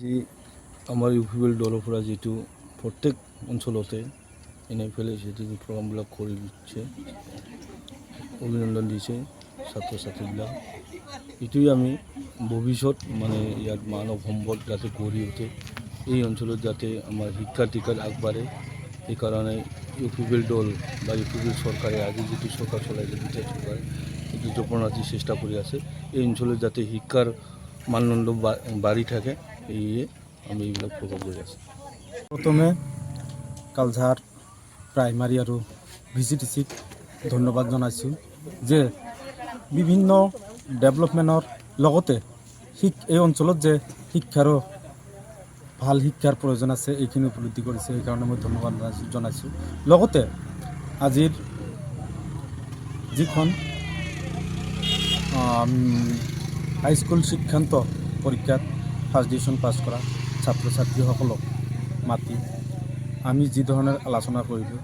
যি আমাৰ ইউপিপিএল দলৰ পৰা যিটো প্ৰত্যেক অঞ্চলতে NFL যিটো প্ৰগ্ৰামবিলাক কৰি দিছে, অভিনন্দন দিছে ছাত্ৰ ছাত্ৰীবিলাক। এইটোৱে আমি ভৱিষ্যত ইয়াত মানৱ সম্পদ যাতে গঢ়ি উঠে, এই অঞ্চলত যাতে আমাৰ শিক্ষাৰ আগবাঢ়ে, সেইকাৰণে ইউপিপিএল দল বা ইউপিপিএল চৰকাৰে আজি যিটো চৰকাৰ চলাইছে, বিজেপি চৰকাৰে এইটো যত্নৰাজি চেষ্টা কৰি আছে এই অঞ্চলত যাতে শিক্ষাৰ মানদণ্ড বাঢ়ি থাকে, সেয়ে আমি এইবিলাক প্ৰকাশ কৰি আছোঁ। প্ৰথমে কালঝাৰ প্ৰাইমাৰী আৰু VCTCক ধন্যবাদ জনাইছোঁ যে বিভিন্ন ডেভেলপমেণ্টৰ লগতে এই অঞ্চলত যে ভাল শিক্ষাৰ প্ৰয়োজন আছে এইখিনি উপলব্ধি কৰিছে, সেইকাৰণে মই ধন্যবাদ জনাইছোঁ। লগতে আজিৰ যিখন হাইস্কুল শিক্ষান্ত পৰীক্ষাত ফাৰ্ষ্ট ডিভিজন পাছ কৰা ছাত্ৰ ছাত্ৰীসকলক মাতি আমি যি ধৰণৰ আলোচনা কৰিলোঁ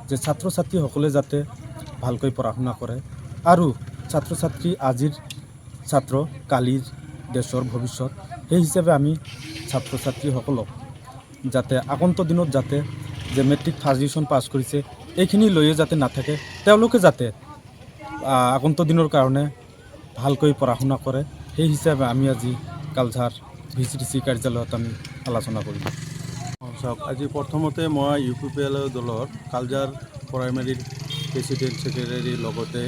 যে ছাত্ৰ ছাত্ৰীসকলে যাতে ভালকৈ পঢ়া শুনা কৰে আৰু ছাত্ৰ ছাত্ৰী আজিৰ ছাত্ৰ কালিৰ দেশৰ ভৱিষ্যত, সেই হিচাপে আমি ছাত্ৰ ছাত্ৰীসকলক যাতে আগন্তুক দিনত যাতে যে মেট্ৰিক ফাৰ্ষ্ট ডিভিজন পাছ কৰিছে এইখিনি লৈয়ে যাতে নাথাকে, তেওঁলোকে যাতে আগন্তুক দিনৰ কাৰণে ভালকৈ পঢ়া শুনা কৰে, সেই হিচাপে আমি আজি কালঝাৰ VCTC কাৰ্যালয়ত আমি আলোচনা কৰিলোঁ। চাওক, আজি প্ৰথমতে মই ইউপিপিএল দলৰ কালঝাৰ প্ৰাইমাৰীৰ প্ৰেচিডেণ্ট ছেক্ৰেটাৰীৰ লগতে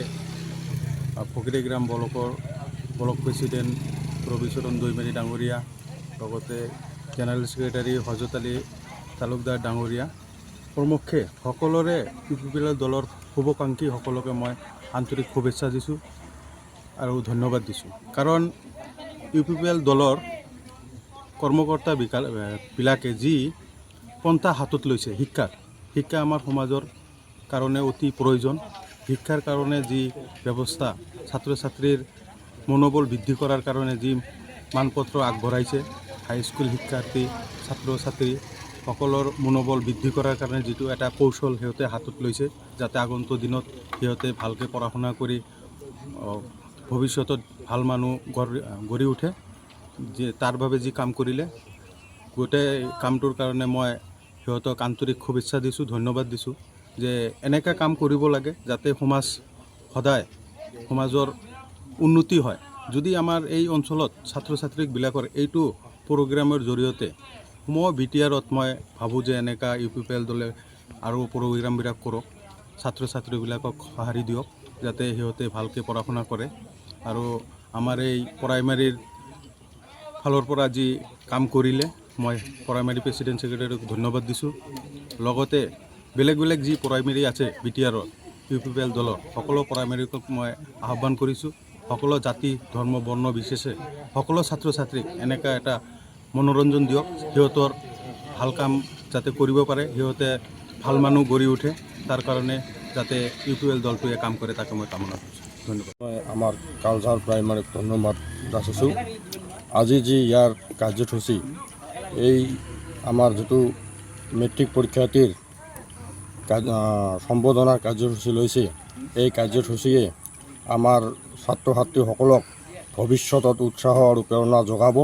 ফকিৰেগ্ৰাম ব্লক প্ৰেচিডেণ্ট ৰবিচৰণ দৈমাৰী ডাঙৰীয়া, লগতে জেনেৰেল ছেক্ৰেটাৰী হজৰত আলী তালুকদাৰ ডাঙৰীয়া প্ৰমুখ্যে সকলোৰে ইউপিপিএল দলৰ শুভাকাংক্ষীসকলকে মই আন্তৰিক শুভেচ্ছা দিছোঁ আৰু ধন্যবাদ দিছোঁ। কাৰণ ইউপিপিএল দলৰ কৰ্মকৰ্তাবিলাকে যি পন্থা হাতত লৈছে, শিক্ষা আমাৰ সমাজৰ কাৰণে অতি প্ৰয়োজন। শিক্ষাৰ কাৰণে যি ব্যৱস্থা, ছাত্ৰ ছাত্ৰীৰ মনোবল বৃদ্ধি কৰাৰ কাৰণে যি মানপত্ৰ আগবঢ়াইছে, হাইস্কুল শিক্ষাৰ্থী ছাত্ৰ ছাত্ৰী সকলৰ মনোবল বৃদ্ধি কৰাৰ কাৰণে যিটো এটা কৌশল সিহঁতে হাতত লৈছে, যাতে আগন্তুক দিনত সিহঁতে ভালকৈ পঢ়া শুনা কৰি ভৱিষ্যতত ভাল মানুহ গঢ়ি উঠে, যে তাৰ বাবে যি কাম কৰিলে গোটেই কামটোৰ কাৰণে মই সিহঁতক আন্তৰিক শুভেচ্ছা দিছোঁ, ধন্যবাদ দিছোঁ যে এনেকুৱা কাম কৰিব লাগে যাতে সদায় সমাজৰ উন্নতি হয়। যদি আমাৰ এই অঞ্চলত ছাত্ৰ ছাত্ৰীবিলাকৰ এইটো প্ৰগ্ৰামৰ জৰিয়তে মই BTRত মই ভাবোঁ যে এনেকুৱা ইউপিপিএল দলে আৰু প্ৰগ্ৰামবিলাক কৰক, ছাত্ৰ ছাত্ৰীবিলাকক সঁহাৰি দিয়ক যাতে সিহঁতে ভালকৈ পঢ়া শুনা কৰে। আৰু আমাৰ এই প্ৰাইমাৰীৰ ফালৰ পৰা যি কাম কৰিলে মই প্ৰাইমাৰী প্ৰেচিডেণ্ট ছেক্ৰেটাৰীক ধন্যবাদ দিছোঁ। লগতে বেলেগ যি প্ৰাইমাৰী আছে BTRত ইউপিপিএল দলৰ সকলো প্ৰাইমাৰীক মই আহ্বান কৰিছোঁ, সকলো জাতি ধৰ্ম বৰ্ণ বিশেষে সকলো ছাত্ৰ ছাত্ৰীক এনেকুৱা এটা মনোৰঞ্জন দিয়ক, সিহঁতৰ ভাল কাম যাতে কৰিব পাৰে, সিহঁতে ভাল মানুহ গঢ়ি উঠে, তাৰ কাৰণে যাতে ইউপিপিএল দলটোৱে কাম কৰে তাকে মই কামনা কৰিছোঁ। ধন্যবাদ। মই আমাৰ কালঝাৰ প্ৰাইমাৰীক ধন্যবাদ যাচিছোঁ। আজি যি ইয়াৰ কাৰ্যসূচী, এই আমাৰ যিটো মেট্ৰিক পৰীক্ষাৰ্থীৰ সম্বোধনাৰ কাৰ্যসূচী লৈছে, এই কাৰ্যসূচীয়ে আমাৰ ছাত্ৰ ছাত্ৰীসকলক ভৱিষ্যতত উৎসাহ আৰু প্ৰেৰণা যোগাব।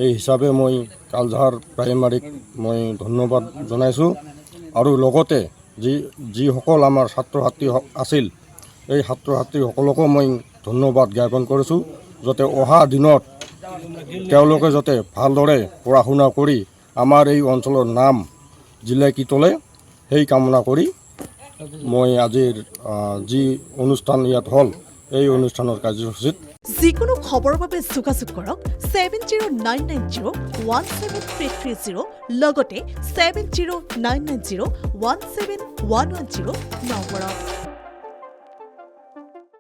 এই হিচাপে মই কালঝাৰ প্ৰাইমাৰীক মই ধন্যবাদ জনাইছোঁ আৰু লগতে যিসকল আমাৰ ছাত্ৰ ছাত্ৰী আছিল, এই ছাত্ৰ ছাত্ৰীসকলকো মই ধন্যবাদ জ্ঞাপন কৰিছোঁ, যাতে অহা দিনত তেওঁলোকে যাতে ভালদৰে পঢ়া শুনা কৰি আমাৰ এই অঞ্চলৰ নাম জিলিকি তোলে, সেই কামনা কৰি মই আজিৰ যি অনুষ্ঠান ইয়াত হ'ল, এই অনুষ্ঠানৰ কাৰ্যসূচীত যিকোনো খবৰৰ বাবে যোগাযোগ কৰক 7099017330 লগতে 7099017110 নম্বৰত।